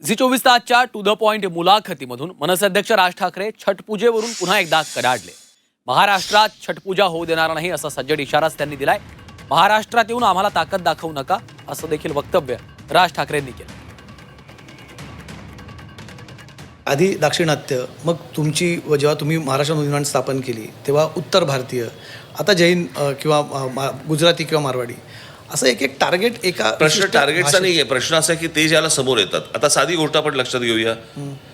Zee 24 तासच्या to the point मुलाखतीमधून मनसे अध्यक्ष राज ठाकरे छटपूजेवरून पुन्हा एकदा कडाडले. महाराष्ट्रात छटपूजा होऊ देणार नाही असा सज्जड इशाराच त्यांनी दिलाय. महाराष्ट्रात येऊन आम्हाला ताकद दाखवू नका असं देखील वक्तव्य राज ठाकरेंनी केलं. आधी दाक्षिणात्य, मग तुमची जेव्हा तुम्ही महाराष्ट्र नवनिर्माण स्थापन केली तेव्हा उत्तर भारतीय, आता जैन किंवा गुजराती किंवा मारवाडी, असं एक एक टार्गेट एका प्रश्न टार्गेटचा नाही आहे. प्रश्न असा आहे की ते ज्याला समोर येतात. आता साधी गोष्ट आपण लक्षात घेऊया.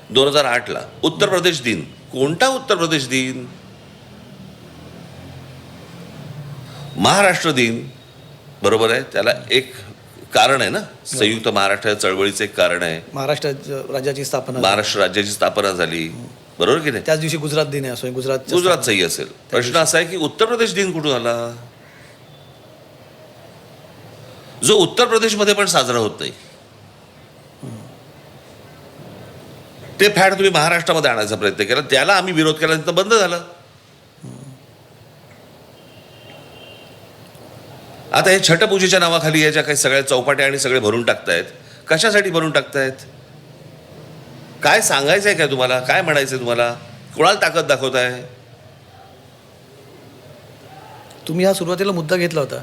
2008ला उत्तर प्रदेश दिन. कोणता उत्तर प्रदेश दिन? महाराष्ट्र दिन. बरोबर आहे. त्याला एक कारण आहे ना, संयुक्त महाराष्ट्र चळवळीचं एक कारण आहे. महाराष्ट्र राज्याची स्थापना, महाराष्ट्र राज्याची स्थापना झाली, बरोबर की नाही? त्याच दिवशी गुजरात दिन आहे, असो गुजरातचाही असेल. प्रश्न असा आहे की उत्तर प्रदेश दिन कुठून आला, जो उत्तर प्रदेशमध्ये पण साजरा होत नाही. ते फॅड तुम्ही महाराष्ट्रामध्ये आणायचा प्रयत्न केला, त्याला आम्ही विरोध केला, तर बंद झालं. आता हे छटपूजेच्या नावाखाली या ज्या काही सगळ्या चौपाट्या आणि सगळे भरून टाकतायत, कशासाठी भरून टाकतायत? काय सांगायचंय काय तुम्हाला? काय म्हणायचंय तुम्हाला? कोणाला ताकद दाखवताय? तुम्ही हा सुरुवातीला मुद्दा घेतला होता,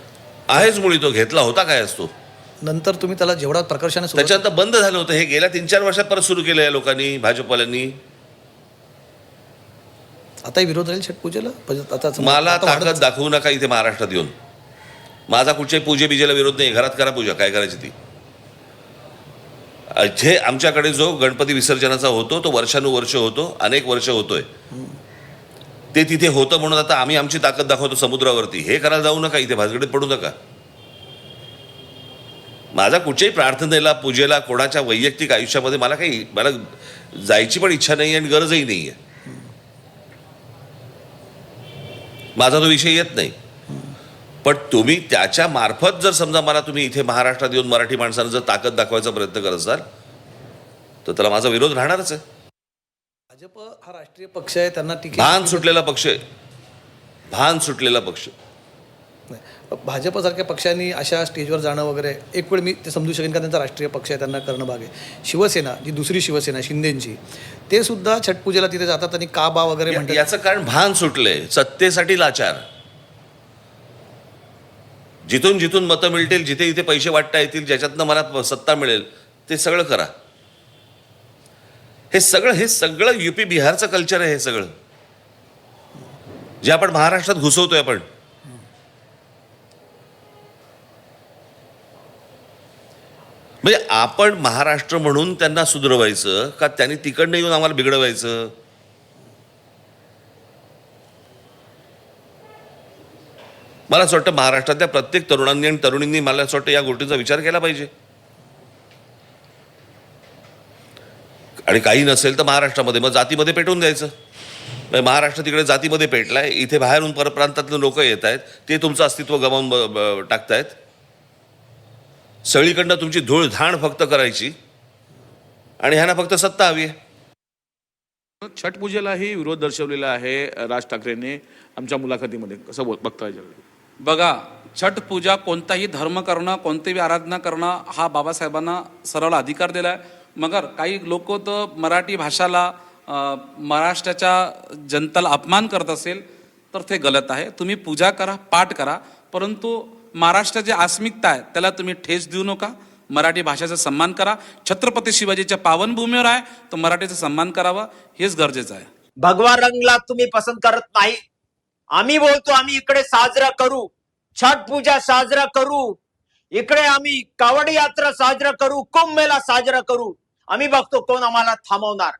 आहेच मुळी तो घेतला होता. काय असतो नंतर तुम्ही त्याला जेवढा प्रकर्षाने त्याच्यानंतर बंद झालं होतं. हे गेल्या 3-4 वर्षात परत सुरू केलं या लोकांनी, भाजपवाल्यांनी. आता विरोध राहील छटपूजेला. आता मला ताकद दाखवू नका इथे महाराष्ट्रात येऊन. माझा कुठच्याही पूजे बिजेला विरोध नाही. घरात करा पूजा, काय करायची ती. इथे आमच्याकडे जो गणपती विसर्जनाचा होतो तो वर्षानुवर्ष होतो, अनेक वर्ष होतोय. ते तिथे होतं म्हणून आता आम्ही आमची ताकद दाखवतो समुद्रावरती. हे करायला जाऊ नका, इथे भानगडीत पडू नका. माझा कुठच्याही प्रार्थनेला, पूजेला, कोणाच्या वैयक्तिक आयुष्यामध्ये मला जायची पण इच्छा नाही आणि गरजही नाही आहे. माझा तो विषय येत नाही. पण तुम्ही त्याच्या मार्फत जर समजा मला तुम्ही इथे महाराष्ट्रात येऊन मराठी माणसांना जर ताकद दाखवायचा प्रयत्न करत असाल तर त्याला माझा विरोध राहणारच आहे. भाजप हा राष्ट्रीय पक्ष आहे, त्यांना भान सुटलेला पक्ष आहे. भान सुटलेला पक्ष. भाजपसारख्या पक्षांनी अशा स्टेजवर जाणं वगैरे एक वेळ मी ते समजू शकेन का त्यांचा राष्ट्रीय पक्ष आहे, त्यांना करणं भाग आहे. शिवसेना, जी दुसरी शिवसेना शिंदेची, ते सुद्धा छटपूजेला तिथे जातात आणि का बा वगैरे म्हणतात. याचं कारण भान सुटलंय. सत्तेसाठी लाचार. जिथून जिथून मतं मिळतील, जिथे इथे पैसे वाटता येतील, ज्याच्यातनं मला सत्ता मिळेल, ते सगळं करा. हे सगळं युपी बिहारचं कल्चर आहे. हे सगळं जे आपण महाराष्ट्रात घुसवतोय आपण. म्हणजे आपण महाराष्ट्र म्हणून त्यांना सुधरवायचं का त्यांनी तिकडनं येऊन आम्हाला बिघडवायचं? मला असं वाटतं महाराष्ट्रातल्या प्रत्येक तरुणांनी आणि तरुणींनी मला असं वाटतं या गोष्टीचा विचार केला पाहिजे. आणि काही नसेल तर महाराष्ट्रामध्ये मग जातीमध्ये पेटवून द्यायचं. महाराष्ट्र तिकडे जातीमध्ये पेटलाय, इथे बाहेरून परप्रांतातले लोक येत आहेत, ते तुमचं अस्तित्व गमावून टाकतायत. सगळीकडनं तुमची धूळधाण फक्त करायची आणि ह्यांना फक्त सत्ता हवी आहे. छटपूजेलाही विरोध दर्शवलेला आहे राज ठाकरेंनी आमच्या मुलाखतीमध्ये. कसं बघता येईल? बघा, छठ पूजा कोणताही धर्म करणं, कोणतीही आराधना करणं हा बाबासाहेबांना सरळ अधिकार दिला आहे. मगर काही लोक तर मराठी भाषाला, महाराष्ट्राच्या जनतेला अपमान करत असेल तर ते गलत आहे. तुम्ही पूजा करा, पाठ करा, परंतु महाराष्ट्राची अस्मिता आहे त्याला तुम्ही ठेस देऊ नका. मराठी भाषेचा सन्मान करा. छत्रपती शिवाजीच्या पावनभूमीवर आहे तर मराठीचा सन्मान करावा, हेच गरजेचं आहे. भगवा रंगला तुम्ही पसंत करत नाही. आम्ही बोलतो आम्ही इकडे साजरा करू, छठ पूजा साजरा करू, इकडे आम्ही कावड यात्रा साजरा करू, कुंभ मेळा साजरा करू. आम्ही बघतो कोण आम्हाला थांबवणार.